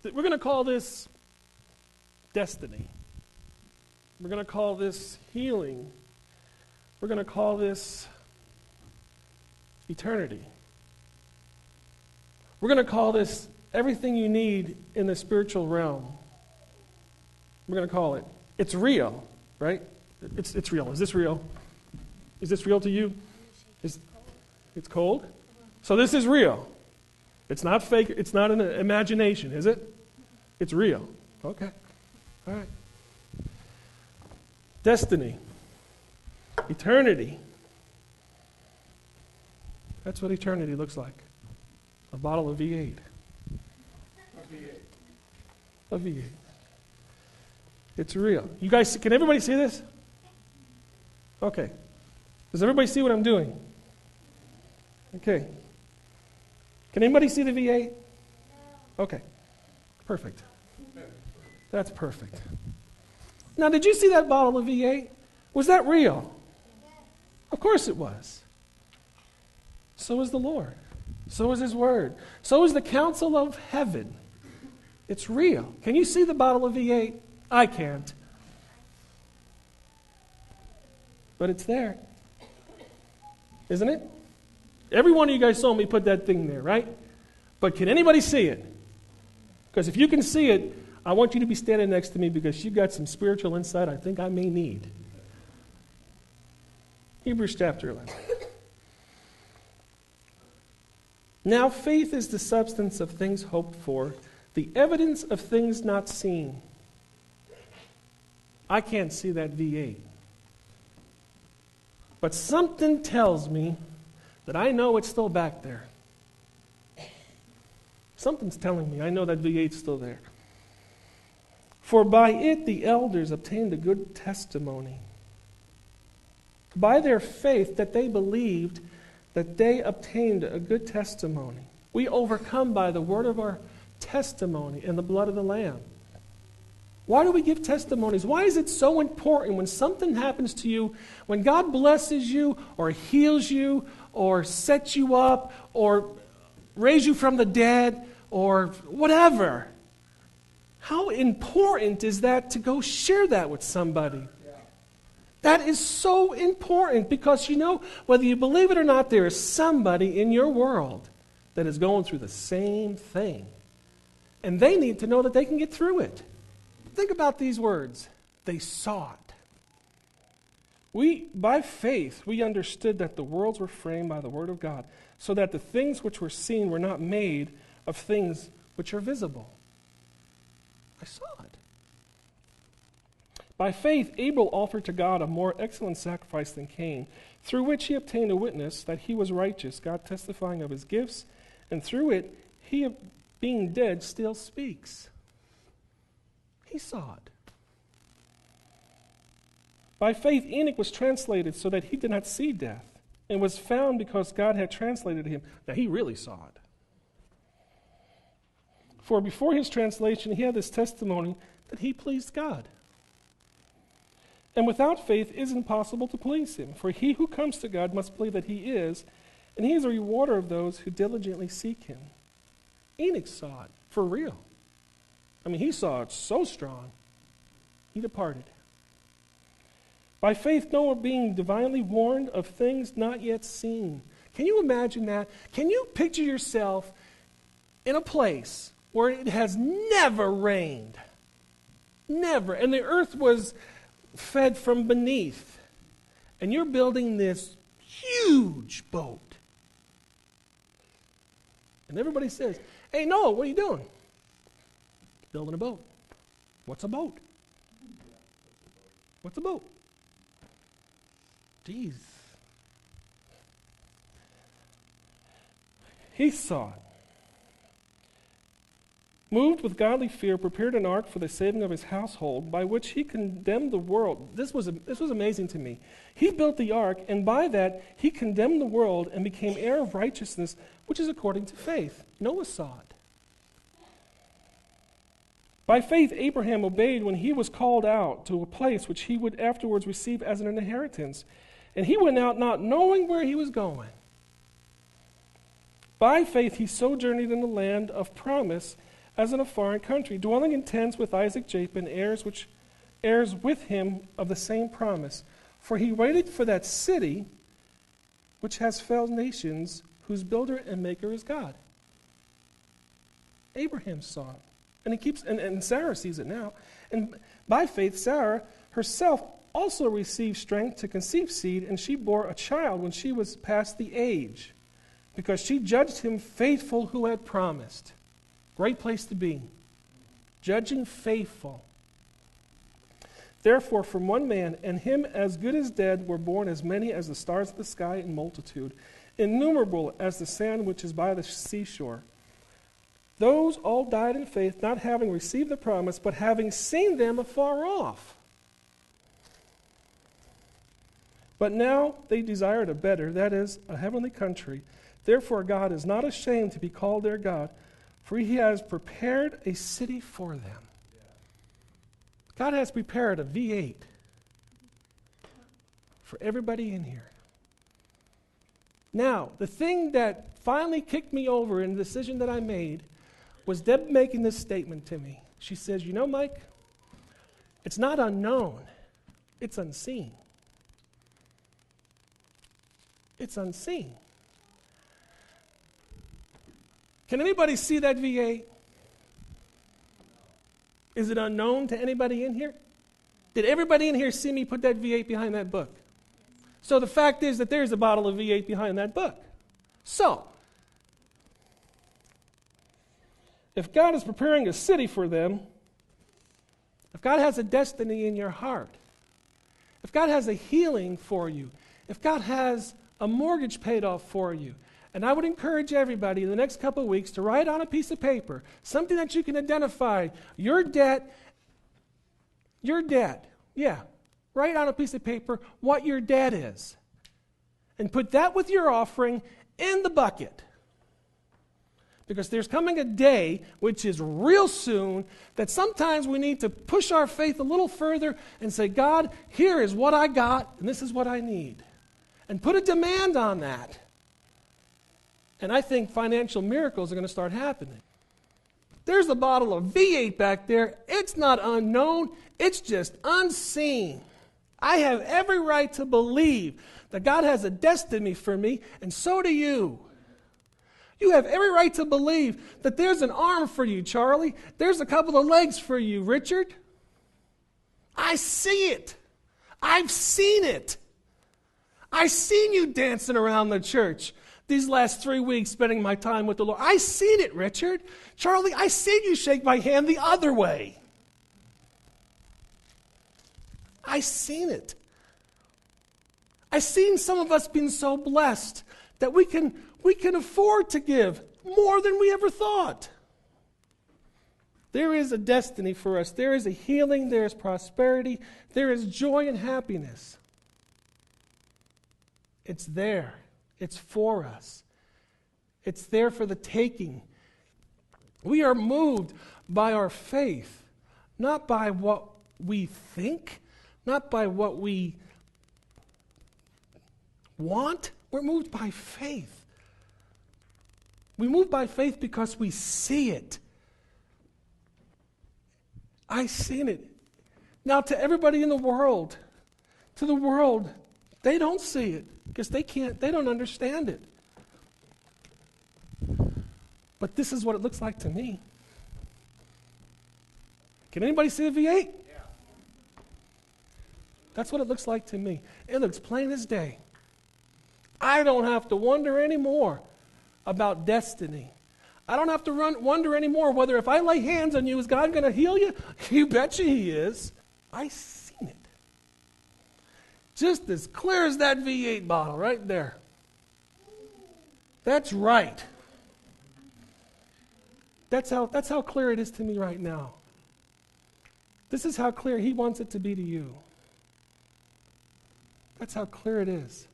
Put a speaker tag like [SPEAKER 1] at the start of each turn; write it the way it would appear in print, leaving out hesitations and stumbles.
[SPEAKER 1] We're going to call this destiny. We're going to call this healing. We're going to call this eternity. We're going to call this everything you need in the spiritual realm. We're going to call it. It's real, right? It's real. Is this real? Is this real to you? It's cold? So this is real. It's not fake. It's not an imagination, is it? It's real. Okay. All right. Destiny. Eternity. That's what eternity looks like. A bottle of V8. A V8. It's real. You guys, can everybody see this? Okay. Does everybody see what I'm doing? Okay. Can anybody see the V8? Okay. Perfect. That's perfect. Now, did you see that bottle of V8? Was that real? Of course it was. So is the Lord. So is His Word. So is the counsel of heaven. It's real. Can you see the bottle of V8? I can't. But it's there. Isn't it? Every one of you guys saw me put that thing there, right? But can anybody see it? Because if you can see it, I want you to be standing next to me because you've got some spiritual insight I think I may need. Hebrews chapter 11. Now faith is the substance of things hoped for, the evidence of things not seen. I can't see that V8. But something tells me that I know it's still back there. Something's telling me I know that V8's still there. For by it the elders obtained a good testimony. By their faith that they believed, that they obtained a good testimony. We overcome by the word of our testimony and the blood of the Lamb. Why do we give testimonies? Why is it so important when something happens to you, when God blesses you or heals you or sets you up or raise you from the dead or whatever? How important is that to go share that with somebody? That is so important because, you know, whether you believe it or not, there is somebody in your world that is going through the same thing. And they need to know that they can get through it. Think about these words. They saw it. By faith, we understood that the worlds were framed by the word of God, so that the things which were seen were not made of things which are visible. I saw it. By faith, Abel offered to God a more excellent sacrifice than Cain, through which he obtained a witness that he was righteous, God testifying of his gifts, and through it, he, being dead, still speaks. He saw it. By faith, Enoch was translated so that he did not see death, and was found because God had translated him. Now, he really saw it. For before his translation, he had this testimony that he pleased God. And without faith, it is impossible to please him. For he who comes to God must believe that he is, and he is a rewarder of those who diligently seek him. Enoch saw it for real. I mean, he saw it so strong, he departed. By faith, Noah, being divinely warned of things not yet seen. Can you imagine that? Can you picture yourself in a place where it has never rained? Never. And the earth was fed from beneath. And you're building this huge boat. And everybody says, "Hey, Noah, what are you doing?" Building a boat. What's a boat? What's a boat? Jeez. He saw it. Moved with godly fear, prepared an ark for the saving of his household, by which he condemned the world. This was amazing to me. He built the ark, and by that he condemned the world and became heir of righteousness, which is according to faith. Noah saw it. By faith, Abraham obeyed when he was called out to a place which he would afterwards receive as an inheritance. And he went out not knowing where he was going. By faith, he sojourned in the land of promise, as in a foreign country, dwelling in tents with Isaac, Jacob, and heirs with him of the same promise. For he waited for that city which has foundations, whose builder and maker is God. Abraham saw it. And Sarah sees it now. And by faith, Sarah herself also received strength to conceive seed, and she bore a child when she was past the age, because she judged him faithful who had promised. Great place to be. Judging faithful. Therefore, from one man, and him as good as dead, were born as many as the stars of the sky in multitude, innumerable as the sand which is by the seashore. Those all died in faith, not having received the promise, but having seen them afar off. But now they desired a better, that is, a heavenly country. Therefore God is not ashamed to be called their God, for he has prepared a city for them. God has prepared a V8 for everybody in here. Now, the thing that finally kicked me over in the decision that I made was Deb making this statement to me. She says, you know, Mike, it's not unknown, it's unseen. It's unseen. Can anybody see that V8? Is it unknown to anybody in here? Did everybody in here see me put that V8 behind that book? So the fact is that there's a bottle of V8 behind that book. So, if God is preparing a city for them, if God has a destiny in your heart, if God has a healing for you, if God has a mortgage paid off for you, and I would encourage everybody in the next couple of weeks to write on a piece of paper something that you can identify your debt. Yeah, write on a piece of paper what your debt is. And put that with your offering in the bucket. Because there's coming a day, which is real soon, that sometimes we need to push our faith a little further and say, God, here is what I got, and this is what I need. And put a demand on that. And I think financial miracles are going to start happening. There's a bottle of V8 back there. It's not unknown. It's just unseen. I have every right to believe that God has a destiny for me, and so do you. You have every right to believe that there's an arm for you, Charlie. There's a couple of legs for you, Richard. I see it. I've seen it. I've seen you dancing around the church these last 3 weeks, spending my time with the Lord. I've seen it, Richard. Charlie, I've seen you shake my hand the other way. I've seen it. I've seen some of us being so blessed that we can afford to give more than we ever thought. There is a destiny for us. There is a healing. There is prosperity. There is joy and happiness. It's there. It's for us. It's there for the taking. We are moved by our faith, not by what we think, not by what we want. We're moved by faith. We move by faith because we see it. I've seen it. Now, to everybody in the world, they don't see it because they don't understand it. But this is what it looks like to me. Can anybody see the V8? Yeah. That's what it looks like to me. It looks plain as day. I don't have to wonder anymore about destiny. I don't have to wonder anymore whether if I lay hands on you, is God going to heal you? You betcha He is. I've seen it. Just as clear as that V8 bottle right there. That's right. That's how clear it is to me right now. This is how clear He wants it to be to you. That's how clear it is.